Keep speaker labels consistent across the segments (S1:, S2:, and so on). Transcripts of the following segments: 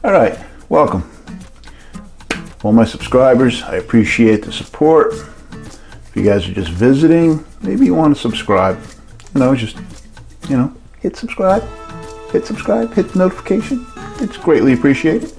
S1: All right, welcome. All my subscribers, I appreciate the support. If you guys are just visiting, maybe you want to subscribe. Hit subscribe, hit the notification. It's greatly appreciated.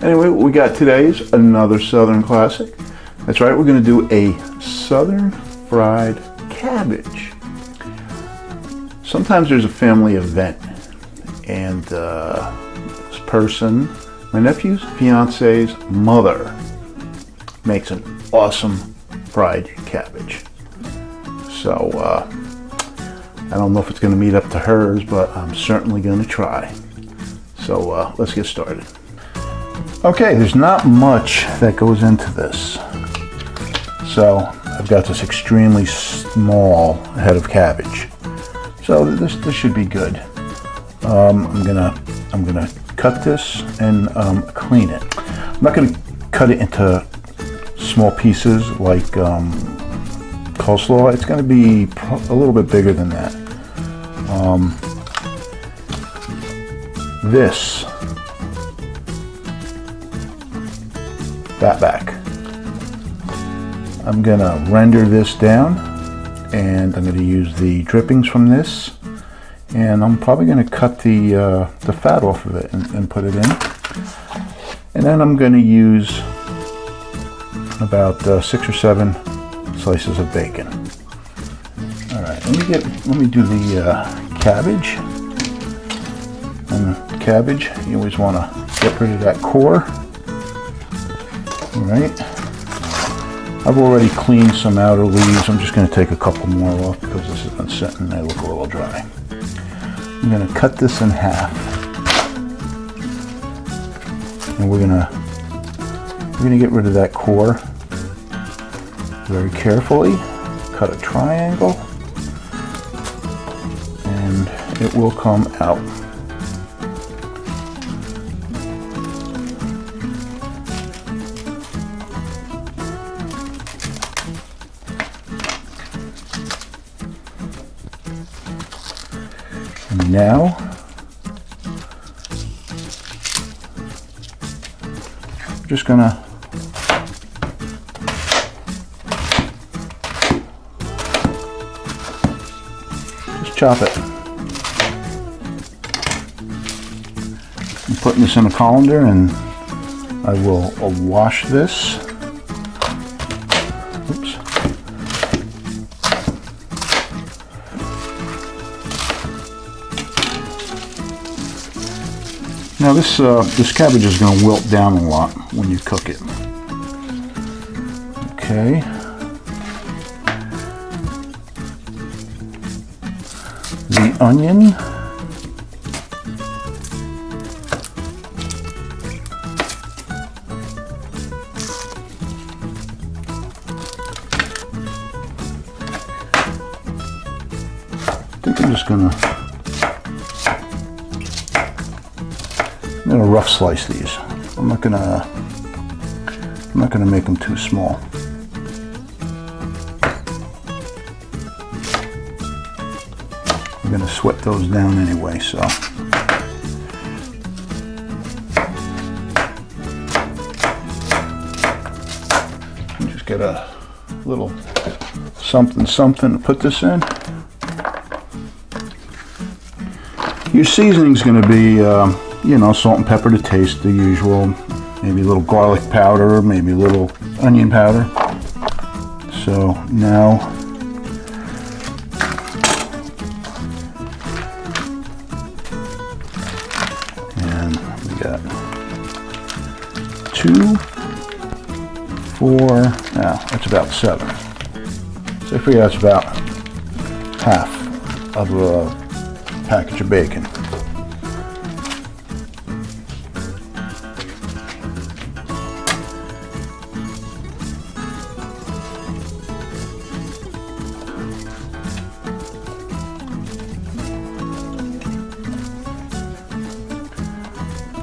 S1: Anyway, what we got today is another Southern classic. That's right, we're going to do a Southern fried cabbage. Sometimes there's a family event, and this person, my nephew's fiance's mother, makes an awesome fried cabbage. So I don't know if it's going to meet up to hers, but I'm certainly going to try. So let's get started. Okay, there's not much that goes into this. So I've got this extremely small head of cabbage. So this should be good. I'm gonna cut this and clean it. I'm not gonna cut it into small pieces like coleslaw. It's gonna be a little bit bigger than that. This back. I'm gonna render this down, and I'm gonna use the drippings from this, and I'm probably gonna cut the fat off of it and put it in, and then I'm gonna use about 6 or 7 slices of bacon. All right, let me do the cabbage. And cabbage, you always want to get rid of that core. All right. I've already cleaned some outer leaves. I'm just going to take a couple more off because this has been sitting and they look a little dry. I'm going to cut this in half, and we're going to get rid of that core very carefully. Cut a triangle, and it will come out. And now I'm just gonna chop it. I'm putting this in a colander, and I will wash this. Oops. Now this cabbage is going to wilt down a lot when you cook it. Okay. The onion. I think I'm just gonna rough slice these. I'm not gonna make them too small. I'm going to sweat those down anyway, so. Just get a little something to put this in. Your seasoning's going to be, salt and pepper to taste, the usual. Maybe a little garlic powder, maybe a little onion powder. So now, we got 2, 4, now that's about 7. So I figure that's about half of a package of bacon.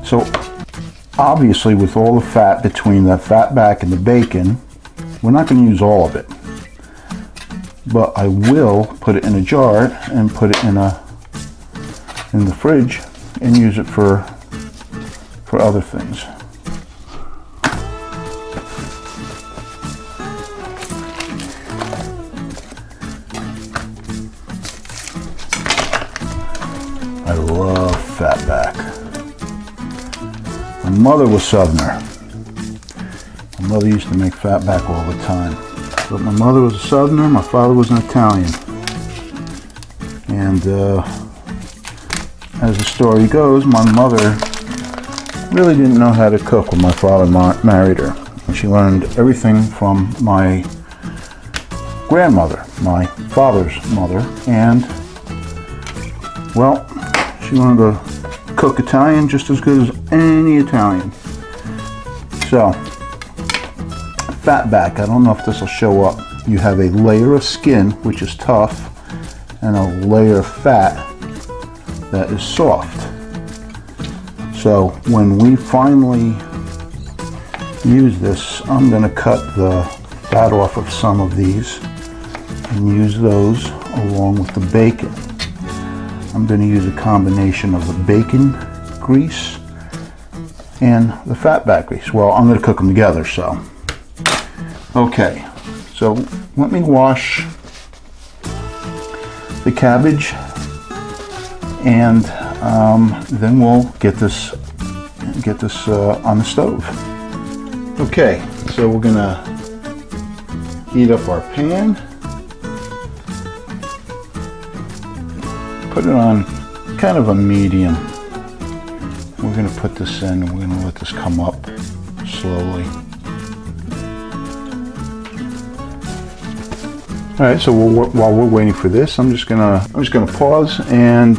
S1: So obviously, with all the fat between the fat back and the bacon, we're not going to use all of it. But I will put it in a jar and put it in the fridge and use it for for other things. I love fatback. My mother was Southerner. My mother used to make fatback all the time. But my mother was a Southerner, my father was an Italian. And as the story goes, my mother really didn't know how to cook when my father married her. And she learned everything from my grandmother, my father's mother, and, well, she learned to cook Italian just as good as any Italian. So, fatback, I don't know if this will show up. You have a layer of skin, which is tough, and a layer of fat that is soft. So when we finally use this, I'm going to cut the fat off of some of these and use those along with the bacon. I'm going to use a combination of the bacon grease and the fatback grease. Well, I'm going to cook them together, so. Okay, so let me wash the cabbage, and then we'll get this on the stove. Okay, so we're gonna heat up our pan, put it on kind of a medium. We're gonna put this in and we're gonna let this come up slowly. All right, so while we're waiting for this, I'm just gonna pause, and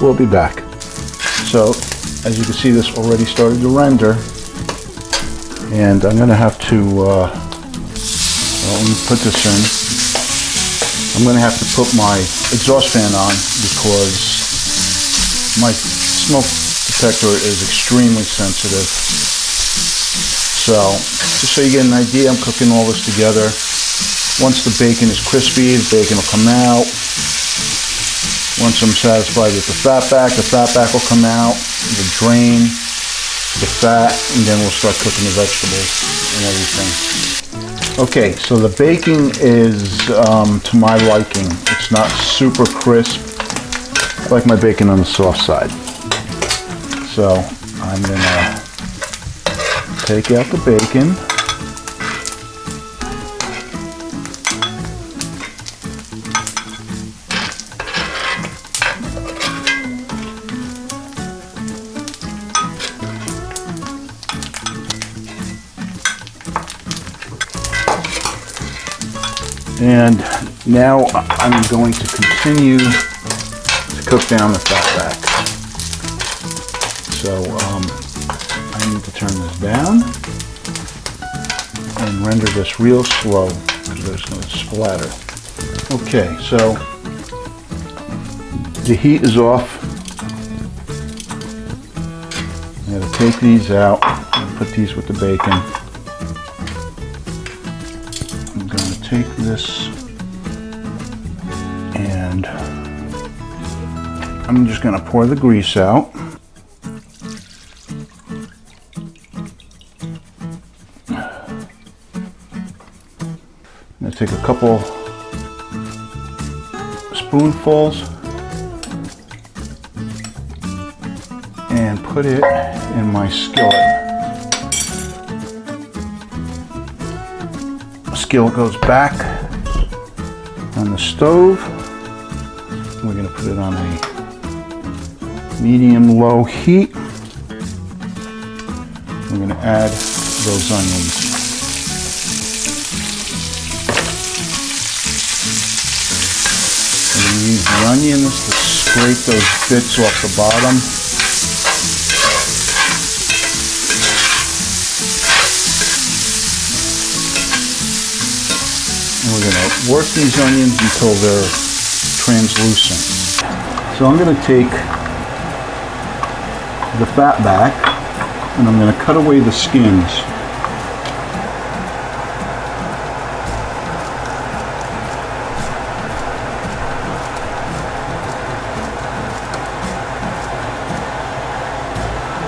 S1: we'll be back. So, as you can see, this already started to render, and I'm gonna have to well, let me put this in. I'm gonna have to put my exhaust fan on because my smoke detector is extremely sensitive. So, just so you get an idea, I'm cooking all this together. Once the bacon is crispy, the bacon will come out. Once I'm satisfied with the fatback will come out. We'll drain the fat, and then we'll start cooking the vegetables and everything. Okay, so the bacon is to my liking. It's not super crisp. I like my bacon on the soft side. So I'm gonna take out the bacon. And now I'm going to continue to cook down the fatback. So I need to turn this down and render this real slow because there's going to splatter. Okay, so the heat is off. I'm going to take these out and put these with the bacon. Take this, and I'm just going to pour the grease out. I'm going to take a couple spoonfuls and put it in my skillet. Skillet goes back on the stove. We're going to put it on a medium-low heat. We're going to add those onions. We're going to use the onions to scrape those bits off the bottom. We're going to work these onions until they're translucent. So I'm going to take the fatback and I'm going to cut away the skins.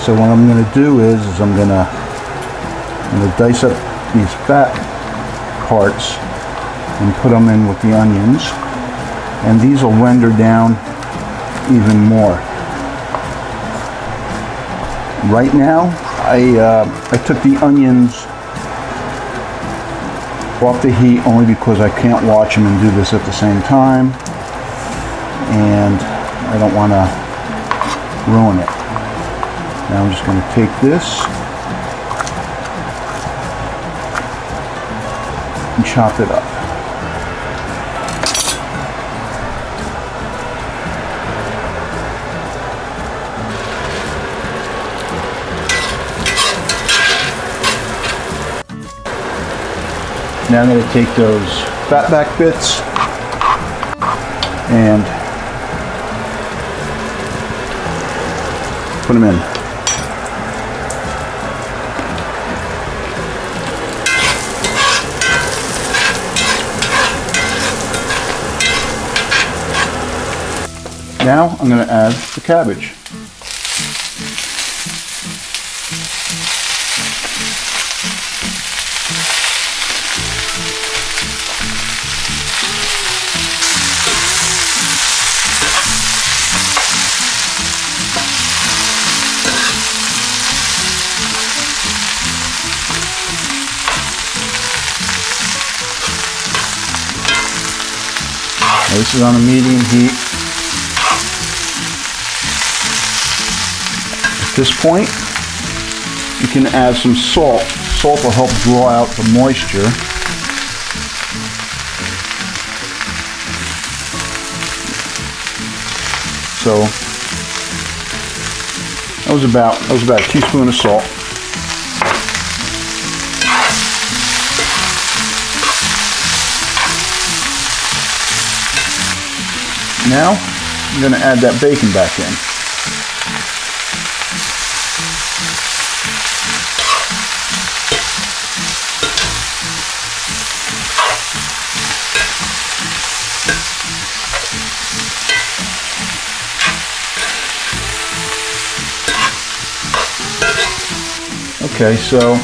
S1: So what I'm going to do is I'm going to dice up these fat parts and put them in with the onions, and these will render down even more. Right now I took the onions off the heat only because I can't watch them and do this at the same time, and I don't want to ruin it. Now I'm just going to take this and chop it up. Now I'm going to take those fat back bits and put them in. Now I'm going to add the cabbage. Now this is on a medium heat. At this point, you can add some salt. Salt will help draw out the moisture. So that was about a teaspoon of salt. Now I'm going to add that bacon back in. Okay, so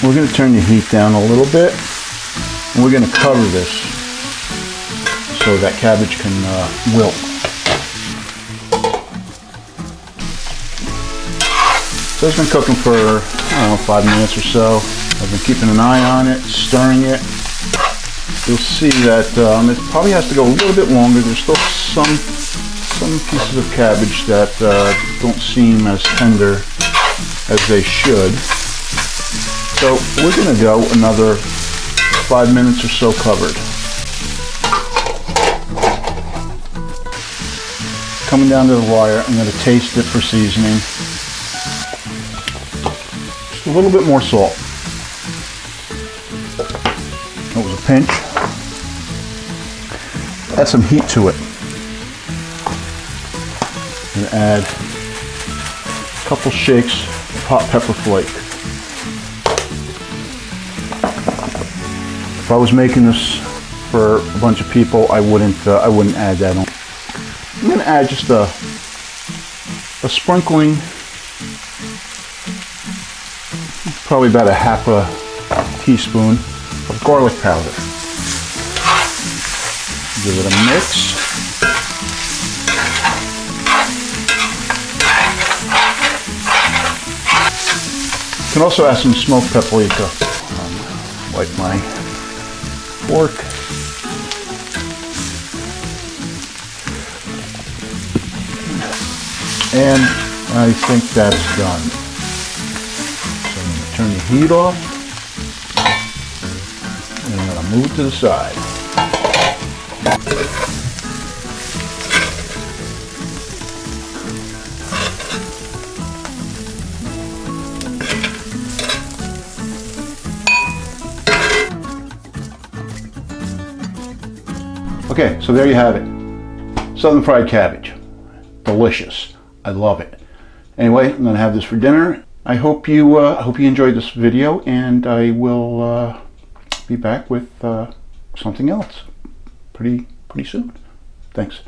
S1: we're going to turn the heat down a little bit, and we're going to cover this so that cabbage can wilt. So it's been cooking for, I don't know, 5 minutes or so. I've been keeping an eye on it, stirring it. You'll see that it probably has to go a little bit longer. There's still some pieces of cabbage that don't seem as tender as they should. So we're going to go another 5 minutes or so covered. Coming down to the wire, I'm going to taste it for seasoning. Just a little bit more salt. That was a pinch. Add some heat to it. I'm going to add a couple shakes of hot pepper flake. If I was making this for a bunch of people, I wouldn't add that on. I'm going to add just a sprinkling, probably about a half a teaspoon of garlic powder. Give it a mix. You can also add some smoked paprika. Wipe my fork. And I think that's done. So I'm going to turn the heat off, and I'm going to move it to the side. Okay, so there you have it. Southern fried cabbage. Delicious. I love it. Anyway, I'm going to have this for dinner. I hope you enjoyed this video, and I will be back with something else pretty soon. Thanks.